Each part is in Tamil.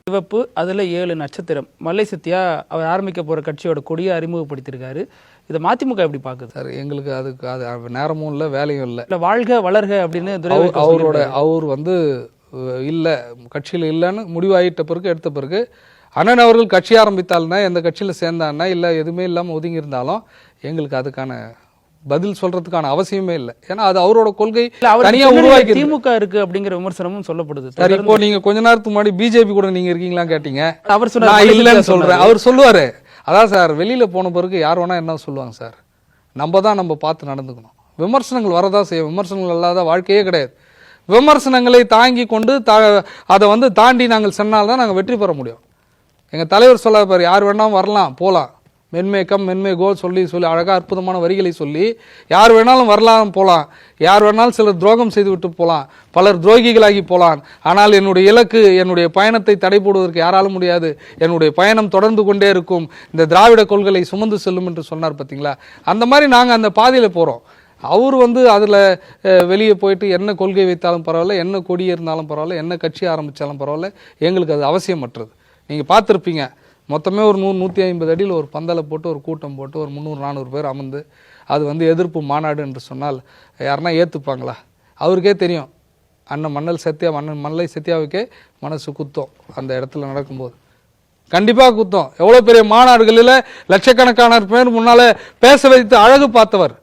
சிவப்பு அதில் 7 நட்சத்திரம் மல்லை சத்யா அவர் ஆரம்பிக்க போகிற கட்சியோட கொடியை அறிமுகப்படுத்தியிருக்காரு. இதை மதிமுக எப்படி பார்க்குது சார்? எங்களுக்கு அது நேரமும் இல்லை, வேலையும் இல்லை. இல்லை வாழ்க வளர்க அப்படின்னு அவர் இல்லை கட்சியில் இல்லைன்னு முடிவாயிட்ட பிறகு எடுத்த பிறகு அண்ணன் அவர்கள் கட்சி ஆரம்பித்தால்னா எந்த கட்சியில் சேர்ந்தான்னா இல்லை எதுவுமே இல்லாமல் ஒதுங்கி இருந்தாலும் எங்களுக்கு அதுக்கான பதில் சொல்றதுக்கான அவசியமே இல்லை. ஏன்னா அது அவரோட கொள்கை தனியா உருவாக்கி திமுக இருக்கு அப்படிங்கிற விமர்சனமும் சொல்லப்படுது. சார், இப்போ நீங்க கொஞ்ச நேரத்துக்கு முன்னாடி பிஜேபி கூட நீங்க இருக்கீங்களா கேட்டீங்க. அவர் சொன்னா இல்லைன்னு சொல்றேன். அவர் சொல்லுவாரு. அதான் சார், வெளியில போன பிறகு யார் வேணா என்ன சொல்லுவாங்க சார். நம்ம பார்த்து நடந்துக்கணும். விமர்சனங்கள் வரதான் செய்யும். விமர்சனங்கள் இல்லாத வாழ்க்கையே கிடையாது. விமர்சனங்களை தாங்கி கொண்டு அதை தாண்டி நாங்கள் சென்னால்தான் நாங்கள் வெற்றி பெற முடியும். எங்க தலைவர் சொல்ல பாரு, யார் வேணாலும் வரலாம் போலாம், மென்மே கம் மென்மே கோல் சொல்லி அழகாக அற்புதமான வரிகளை சொல்லி யார் வேணாலும் வரலாம் போகலாம், யார் வேணாலும் சிலர் துரோகம் செய்து விட்டு போகலாம், பலர் துரோகிகளாகி போகலாம். ஆனால் என்னுடைய இலக்கு, என்னுடைய பயணத்தை தடை போடுவதற்கு யாராலும் முடியாது. என்னுடைய பயணம் தொடர்ந்து கொண்டே இருக்கும். இந்த திராவிட கொள்கையை சுமந்து செல்லும் என்று சொன்னார் பார்த்தீங்களா? அந்த மாதிரி நாங்கள் அந்த பாதையில் போகிறோம். அவர் அதில் வெளியே போயிட்டு என்ன கொள்கை வைத்தாலும் பரவாயில்ல, என்ன கொடி இருந்தாலும் பரவாயில்ல, என்ன கட்சி ஆரம்பித்தாலும் பரவாயில்ல, எங்களுக்கு அது அவசியமற்றது. நீங்கள் பார்த்துருப்பீங்க, மொத்தமே ஒரு 100-150 அடியில் ஒரு பந்தலை போட்டு ஒரு கூட்டம் போட்டு ஒரு 300-400 பேர் அமர்ந்து அது எதிர்ப்பு மாநாடு என்று சொன்னால் யாருன்னா ஏற்றுப்பாங்களா? அவருக்கே தெரியும். அண்ணன் மல்லை சத்யாவுக்கே மனசு குத்தம். அந்த இடத்துல நடக்கும்போது கண்டிப்பாக குத்தம். எவ்வளோ பெரிய மாநாடுகளில் லட்சக்கணக்கான பேர் முன்னால் பேச வைத்து அழகு பார்த்தவர்,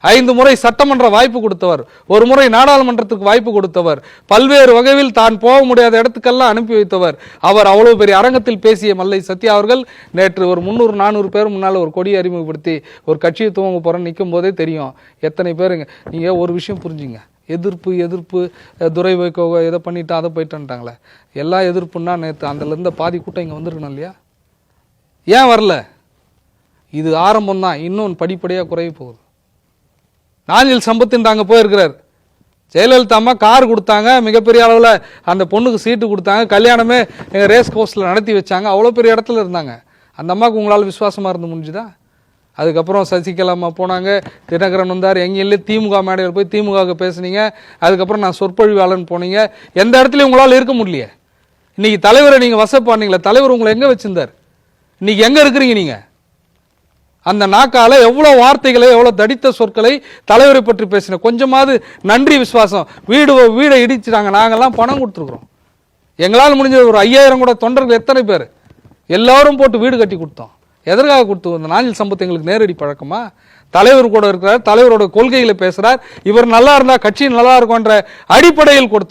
5 முறை சட்டமன்ற வாய்ப்பு கொடுத்தவர், 1 முறை நாடாளுமன்றத்துக்கு வாய்ப்பு கொடுத்தவர், பல்வேறு வகையில் தான் போக முடியாத இடத்துக்கெல்லாம் அனுப்பி வைத்தவர். அவர் அவ்வளவு பெரிய அரங்கத்தில் பேசிய மல்லை சத்யா அவர்கள் நேற்று ஒரு 300-400 பேர் முன்னால் ஒரு கொடியை அறிமுகப்படுத்தி ஒரு கட்சியை துவங்க போகிறேன்னு நிற்கும் போதே தெரியும் எத்தனை பேருங்க. நீங்கள் ஒரு விஷயம் புரிஞ்சுங்க, எதிர்ப்பு துரை வைக்கோ எதை பண்ணிட்டு அதை போயிட்டான்ட்டாங்களே, எல்லா எதிர்ப்புன்னா நேற்று அதுலேருந்து பாதி கூட்டம் இங்கே வந்திருக்கணும் இல்லையா? ஏன் வரல? இது ஆரம்பம் தான், இன்னும் படிப்படியாக குறைய போகுது. நாஞ்சில் சம்பத்தின் அங்கே போயிருக்கிறார். ஜெயலலிதா அம்மா கார் கொடுத்தாங்க, மிகப்பெரிய அளவில் அந்த பொண்ணுக்கு சீட்டு கொடுத்தாங்க, கல்யாணமே எங்கள் ரேஸ் கோர்ஸில் நடத்தி வச்சாங்க, அவ்வளோ பெரிய இடத்துல இருந்தாங்க. அந்த அம்மாவுக்கு உங்களால் விசுவாசமாக இருந்து முடிஞ்சுதா? அதுக்கப்புறம் சசிகலா அம்மா போனாங்க, தினகரன் வந்தார், எங்கேயும் திமுக மேடையில் போய் திமுக பேசுனீங்க, அதுக்கப்புறம் நான் சொற்பொழிவாளன் போனீங்க, எந்த இடத்துலையும் உங்களால் இருக்க முடியலையே. இன்னைக்கு தலைவரை நீங்கள் வசப்பானீங்களே, தலைவர் உங்களை எங்கே வச்சிருந்தார்? இன்னைக்கு எங்கே இருக்கிறீங்க நீங்கள்? அந்த நாக்கால எவ்வளோ வார்த்தைகளை, எவ்வளோ தடித்த சொற்களை தலைவரை பற்றி பேசின. கொஞ்சமாவது நன்றி விசுவாசம். வீடை இடிச்சுட்டாங்க, நாங்கள்லாம் பணம் கொடுத்துருக்குறோம். எங்களால் முடிஞ்ச ஒரு 5000 கூட தொண்டர்கள் எத்தனை பேர் எல்லாரும் போட்டு வீடு கட்டி கொடுத்தோம். எதற்காக கொடுத்தோம்? இந்த நாஞ்சில் சம்பத் எங்களுக்கு நேரடி பழக்கமா? தலைவர் கூட இருக்கிறார், தலைவரோட கொள்கைகளை பேசுறார், இவர் நல்லா இருந்தா கட்சி நல்லா இருக்கும்ன்ற அடிப்படையில் கொடுத்தோம்.